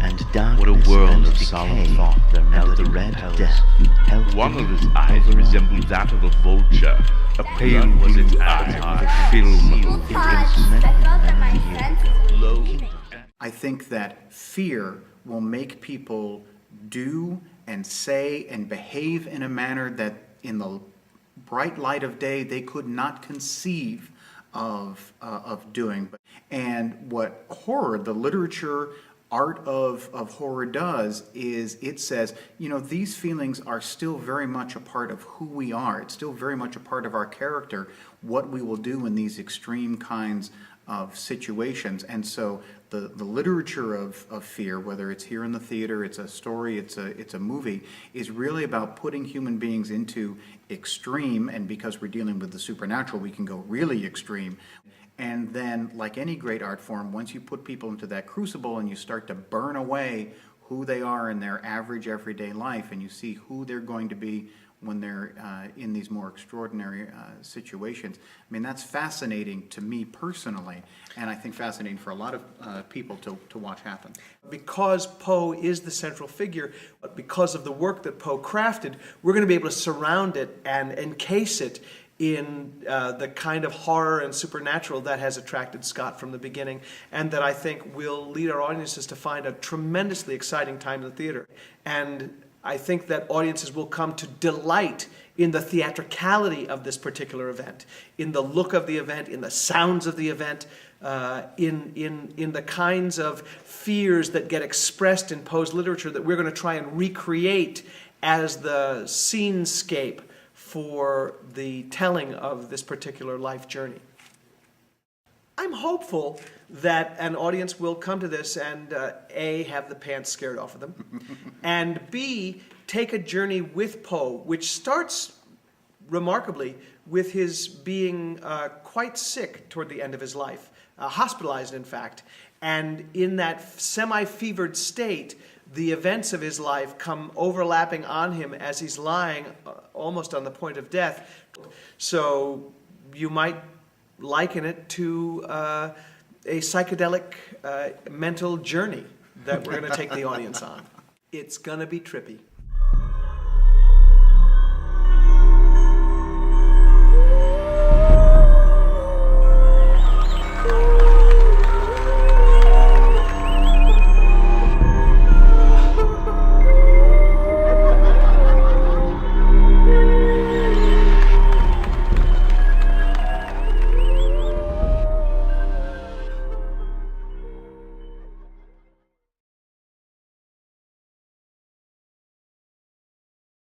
and darkness What a world and of decay, solemn thought their and melody the red compels. death held One of beneath his eyes overall. resembled that of a vulture, a pale blue eye, a film. I think that fear will make people do and say and behave in a manner that in the bright light of day they could not conceive of doing. And what horror, the literature, art of horror does is it says, you know, these feelings are still very much a part of who we are. It's still very much a part of our character, what we will do in these extreme kinds of situations. And so the literature of fear, whether it's here in the theater, it's a story, it's a movie, is really about putting human beings into extreme, and because we're dealing with the supernatural, we can go really extreme. And then, like any great art form, once you put people into that crucible and you start to burn away who they are in their average everyday life, and you see who they're going to be when they're in these more extraordinary situations. I mean, that's fascinating to me personally, and I think fascinating for a lot of people to watch happen. Because Poe is the central figure, but because of the work that Poe crafted, we're going to be able to surround it and encase it in the kind of horror and supernatural that has attracted Scott from the beginning, and that I think will lead our audiences to find a tremendously exciting time in the theater. And I think that audiences will come to delight in the theatricality of this particular event, in the look of the event, in the sounds of the event, in the kinds of fears that get expressed in Poe's literature that we're going to try and recreate as the scenescape for the telling of this particular life journey. I'm hopeful that an audience will come to this and A, have the pants scared off of them, and B, take a journey with Poe, which starts remarkably with his being quite sick toward the end of his life, hospitalized in fact, and in that semi-fevered state, the events of his life come overlapping on him as he's lying almost on the point of death. So you might liken it to a psychedelic mental journey that we're going to take the audience on. It's going to be trippy.